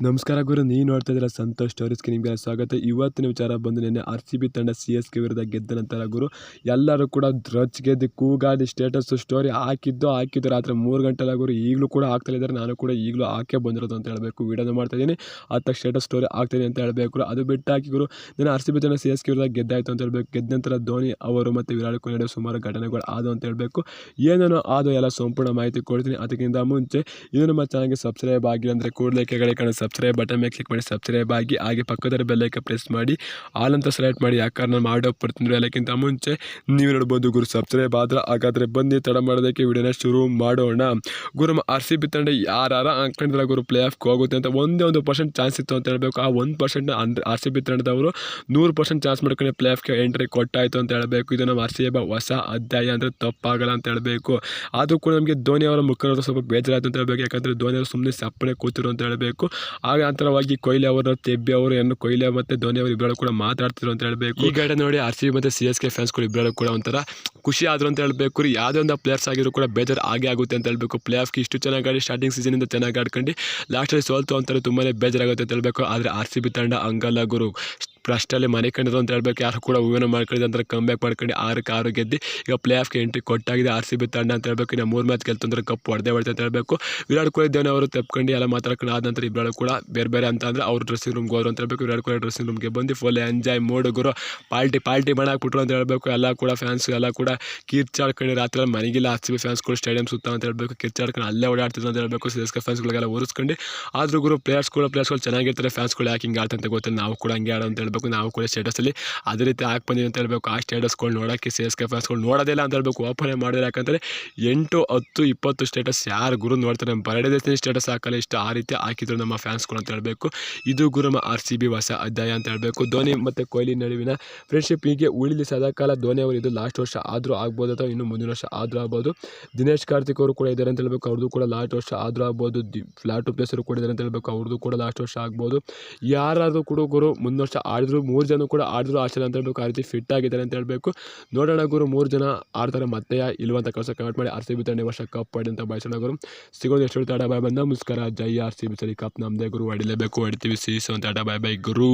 ನಮಸ್ಕಾರ ಗುರು, ನೀವು ನೋಡ್ತಾ ಇದ್ದೀರಾ ಸಂತೋಷ್ ಸ್ಟೋರೀಸ್ಗೆ ನಿಮಗೆ ಸ್ವಾಗತ. ಇವತ್ತಿನ ವಿಚಾರ ಬಂದು ನಿನ್ನೆ RCB ತಂಡ CSK ವಿರುದ್ಧ ಗೆದ್ದ ನಂತರ ಗುರು ಎಲ್ಲರೂ ಕೂಡ ಧ್ವಜ್ ಗೆದ್ದು ಕೂಗಾಡಿ ಸ್ಟೇಟಸ್ ಸ್ಟೋರಿ ಹಾಕಿದ್ದು ರಾತ್ರಿ 3 ಗಂಟೆಲ್ಲ ಗುರು. ಈಗಲೂ ಕೂಡ ಆಗ್ತಾ ಇದ್ದಾರೆ. ನಾನು ಕೂಡ ಈಗಲೂ ಹಾಕೇ ಬಂದಿರೋದು ಅಂತ ಹೇಳಬೇಕು. ವಿಡಿಯೋನ ಮಾಡ್ತಾ ಇದ್ದೀನಿ, ಅದಕ್ಕೆ ಸ್ಟೇಟಸ್ ಸ್ಟೋರಿ ಆಗ್ತಾಯಿದೆ ಅಂತ ಹೇಳಬೇಕು. ಅದು ಬಿಟ್ಟು ಹಾಕಿ ಗುರು, ನಾನು RCB ತಂಡ CSK ವಿರುದ್ಧ ಗೆದ್ದಾಯಿತು ಅಂತ ಹೇಳಬೇಕು. ಗೆದ್ದ ನಂತರ ಧೋನಿ ಅವರು ಮತ್ತು ವಿರಾಟ್ ಕೊಹ್ಲಿ ನಡುವೆ ಸುಮಾರು ಘಟನೆಗಳು ಆದವು ಅಂತ ಹೇಳಬೇಕು. ಏನೇನೋ ಅದು ಎಲ್ಲ ಸಂಪೂರ್ಣ ಮಾಹಿತಿ ಕೊಡ್ತೀನಿ. ಅದಕ್ಕಿಂತ ಮುಂಚೆ ಇದು ನಮ್ಮ ಚಾನಲ್ಗೆ ಸಬ್ಸ್ಕ್ರೈಬ್ ಆಗಿಲ್ಲ ಅಂದರೆ ಕೂಡಲೇ ಕೆಳಗಡೆ ಕಾಣೋ ಸಬ್ಸ್ಕ್ರೈಬ್ ಬಟನ್ ಮೇಲೆ ಕ್ಲಿಕ್ ಮಾಡಿ ಸಬ್ಸ್ಕ್ರೈಬ್ ಆಗಿ, ಹಾಗೆ ಪಕ್ಕದ ಬೆಲ್ ಐಕಾನ್ ಪ್ರೆಸ್ ಮಾಡಿ ಆಲ್ ಅಂತ ಸೆಲೆಕ್ಟ್ ಮಾಡಿ. ಯಾಕಂದ್ರೆ ನಾನು ಮಾಡೋ ಬರ್ತೀನಿ ಎಲ್ಲಕ್ಕಿಂತ ಮುಂಚೆ ನೀವು ನೋಡ್ಬೋದು ಗುರು. ಸಬ್ಸ್ಕ್ರೈಬ್ ಆದ್ರೆ ಹಾಗಾದರೆ ಬನ್ನಿ, ತಡ ಮಾಡೋದಕ್ಕೆ ವಿಡಿಯೋನ ಶುರು ಮಾಡೋಣ. ಗುರು RCB ತಂಡ ಯಾರು ಅನ್ಕೊಂಡಿಲ್ಲ ಗುರು ಪ್ಲೇ ಆಫ್ಗೆ ಹೋಗುತ್ತೆ ಅಂತ. ಒಂದೇ 1% ಚಾನ್ಸ್ ಇತ್ತು ಅಂತ ಹೇಳಬೇಕು. ಆ 1% RCB ತಂಡದವರು 100% ಚಾನ್ಸ್ ಮಾಡ್ಕೊಂಡು ಪ್ಲೇ ಆಫ್ಗೆ ಎಂಟ್ರಿ ಕೊಟ್ಟಾಯಿತು ಅಂತ ಹೇಳಬೇಕು. ಇದು ನಮ್ಮ RCB ಹೊಸ ಅಧ್ಯಾಯ ಅಂದರೆ ತಪ್ಪಾಗಲ್ಲ ಅಂತ ಹೇಳಬೇಕು. ಆದರೂ ಕೂಡ ನಮಗೆ ಧೋನಿ ಅವರ ಮುಖಂಡರು ಸ್ವಲ್ಪ ಬೇಜಾರಾಯಿತು ಅಂತ ಹೇಳಬೇಕು. ಯಾಕಂದರೆ ಧೋನಿ ಅವರು ಸುಮ್ಮನೆ ಸಪ್ಪನೆ ಕೂತಿರು ಅಂತ ಹೇಳಬೇಕು. ಆಗ ಅಂತರವಾಗಿ ಕೊಹ್ಲಿ ಅವರು, ತೆಬ್ಬಿ ಅವರು, ಕೊಹ್ಲಿ ಮತ್ತು ಧೋನಿ ಅವರು ಇಬ್ಬರು ಕೂಡ ಮಾತಾಡ್ತಿದ್ರು ಅಂತ ಹೇಳಬೇಕು. ಈ ಗಾಡಿ ನೋಡಿ RCB ಮತ್ತು CSK ಫ್ಯಾನ್ಸ್ಗಳು ಇಬ್ಬರು ಕೂಡ ಒಂಥರ ಖುಷಿ ಆದ್ರು ಅಂತ ಹೇಳಬೇಕು. ಯಾವುದೇ ಒಂದು ಪ್ಲೇಯರ್ಸ್ ಆಗಿದ್ರು ಕೂಡ ಬೇಜಾರು ಆಗೇ ಆಗುತ್ತೆ ಅಂತ ಹೇಳಬೇಕು. ಪ್ಲೇ ಆಫ್ಗೆ ಇಷ್ಟು ಚೆನ್ನಾಗಿ ಆಡಿ ಸ್ಟಾರ್ಟಿಂಗ್ ಸೀಸನಿಂದ ಚೆನ್ನಾಗಿ ಆಡ್ಕೊಂಡು ಲಾಸ್ಟಲ್ಲಿ ಸೋಲ್ತು ಅಂತಾರೆ, ತುಂಬಾ ಬೇಜಾರಾಗುತ್ತೆ ಅಂತ ಹೇಳಬೇಕು. ಆದರೆ RCB ತಂಡ ಹಂಗಲ್ಲ ಗುರು, ಅಷ್ಟಲ್ಲಿ ಮನೆ ಕಂಡಿದ್ರು ಅಂತ ಹೇಳಬೇಕು. ಯಾರು ಕೂಡ ಹೂವಿನ ಮಾಡ್ಕೊಂಡಿದ್ದು ಅಂತಾರೆ, ಕಮ್ ಬ್ಯಾಕ್ ಮಾಡ್ಕೊಂಡು 6-6 ಗೆದ್ದು ಈಗ ಪ್ಲೇ ಆಫ್ಗೆ ಎಂಟ್ರಿ ಕೊಟ್ಟಾಗಿದೆ RCB ತಂಡ ಅಂತ ಹೇಳಬೇಕು. ಇನ್ನು 3 ಮ್ಯಾಚ್ ಗೆಲ್ತಂದ್ರೆ ಕಪ್ ಹೊಡೆದೇ ಅಂತ ಹೇಳಬೇಕು. ವಿರಾಟ್ ಕೊಹ್ಲಿ ಧೋನಿ ಅವರು ತೆಪ್ಕೊಂಡು ಎಲ್ಲ ಮಾತಾಡ್ಕೊಂಡು ಆದ ನಂತರ ಇಬ್ಬರು ಕೂಡ ಬೇರೆ ಅಂತ ಅಂದರೆ ಅವ್ರು ಡ್ರೆಸ್ಸಿಂಗ್ ರೂಮ್ಗೆ ಹೋದ್ರು ಅಂತ ಹೇಳಬೇಕು. ವಿರಾಟ್ ಕೊಹ್ಲಿ ಡ್ರೆಸ್ಸಿಂಗ್ ರೂಮ್ಗೆ ಬಂದು ಫುಲ್ ಎಂಜಾಯ್ ಮೋಡ್ ಗುರು, ಪಾರ್ಟಿ ಮಾಡಾಕ್ಬಿಟ್ರು ಅಂತ ಹೇಳಬೇಕು. ಎಲ್ಲ ಕೂಡ ಫ್ಯಾನ್ಸ್ ಎಲ್ಲ ಕೂಡ ಕಿರ್ಚಾಡ್ಕೊಂಡು ರಾತ್ರಿ ಮನೆಗಿಲ್ಲ RCB ಫ್ಯಾನ್ಸ್ಗಳು ಸ್ಟೇಡಿಯಂ ಸುತ್ತ ಅಂತ ಹೇಳಬೇಕು. ಕಿರ್ಚಾಡ್ಕೊಂಡು ಅಲ್ಲೇ ಓಡಾಡ್ತಿದ್ರು ಅಂತ ಹೇಳಬೇಕು. CSK ಫ್ಯಾನ್ಸ್ಗಳಿಗೆಲ್ಲ ಒರೆಸ್ಕೊಂಡು. ಆದರೂ ಗುರು ಪ್ಲೇಯರ್ಸ್ಗಳು ಚೆನ್ನಾಗಿರ್ತಾರೆ, ಫ್ಯಾನ್ಸ್ಗಳು ಯಾಕೆ ಹಿಂಗೆ ಆಡ್ತಂತ ಗೊತ್ತಿಲ್ಲ. ನಾವು ಕೂಡ ಹಂಗೆ ಆಡೋ ಅಂತ ಹೇಳಬೇಕು. ನಾವು ಕೂಡ ಸ್ಟೇಟಸಲ್ಲಿ ಅದೇ ರೀತಿ ಹಾಕಿ ಬಂದಿವಿ ಅಂತ ಹೇಳಬೇಕು. ಆ ಸ್ಟೇಟಸ್ಗಳು ನೋಡೋಕ್ಕೆ CSK ಫ್ಯಾನ್ಸ್ಗಳು ನೋಡೋದಿಲ್ಲ ಅಂತ ಹೇಳಬೇಕು. ಓಪನೇ ಮಾಡಿದ್ರೆ ಯಾಕಂದರೆ 8, 10, 20 ಸ್ಟೇಟಸ್ ಯಾರು ಗುರು ನೋಡ್ತಾರೆ. ನಮ್ಮ ಬರ್ಡೇ ದಿವಸ ಸ್ಟೇಟಸ್ ಹಾಕಲ್ಲ, ಇಷ್ಟು ಆ ರೀತಿ ಹಾಕಿದ್ರು ನಮ್ಮ ಫ್ಯಾನ್ಸ್ಗಳು ಅಂತ ಹೇಳಬೇಕು. ಇದು ಗುರು ನಮ್ಮ RCB ಹೊಸ ಅಧ್ಯಾಯ ಅಂತ ಹೇಳಬೇಕು. ಧೋನಿ ಮತ್ತು ಕೊಹ್ಲಿ ನಡುವಿನ ಫ್ರೆಂಡ್ಶಿಪ್ ಹೀಗೆ ಉಳಿಲಿ ಸದಾಕಾಲ. ಧೋನಿ ಅವರು ಇದು ಲಾಸ್ಟ್ ವರ್ಷ ಆದರೂ ಆಗ್ಬೋದು ಅಥವಾ ಇನ್ನು ಮುಂದಿನ ವರ್ಷ ಆದರೂ ಆಗ್ಬೋದು. ದಿನೇಶ್ ಕಾರ್ತಿಕ್ ಅವರು ಕೂಡ ಇದ್ದಾರೆ ಅಂತ ಹೇಳಬೇಕು. ಅವ್ರದ್ದು ಕೂಡ ಲಾಸ್ಟ್ ವರ್ಷ ಆದರೂ ಆಗ್ಬೋದು. ಫ್ಲಾಟು ಪ್ಲೇಸರು ಕೂಡ ಇದ್ದಾರೆ ಅಂತ ಹೇಳಬೇಕು. ಅವ್ರದ್ದು ಕೂಡ ಲಾಸ್ಟ್ ವರ್ಷ ಆಗ್ಬೋದು. ಯಾರಾದರೂ ಕೂಡ ಗುರು ಮುಂದಿನ ವರ್ಷ ಆಡಿದ್ರು 3 ಜನ ಕೂಡ ಆಡಿದ್ರು ಆಚೆ ಅಂತ ಹೇಳಬೇಕು. ಆ ರೀತಿ ಫಿಟ್ ಆಗಿದ್ದಾರೆ ಅಂತ ಹೇಳಬೇಕು. ನೋಡೋಣ ಗುರು, 3 ಜನ ಆಡ್ತಾರೆ ಮತ್ತೆ ಇಲ್ವಂತ ಕಳ್ಸೋ ಕಮೆಂಟ್ ಮಾಡಿ. RCB ತಂಡ ವರ್ಷ ಕಪ್ ಹೊಡಿ ಅಂತ ಬಯಸೋಣ ಗುರು. ಸಿಗೋದು ಎಷ್ಟು ಹೇಳ್ತಾಡ ಬಾಯ್ ಬಂದ ನಮಸ್ಕಾರ. ಜೈ RCB, ಸರಿ ಕಪ್ ನಮ್ಮದೇ ಗುರು, ಹೊಡಿಲೇಬೇಕು, ಹೊಡಿತೀವಿ ಸೀಸು ಅಂತ ಬಾಯ್ ಗುರು.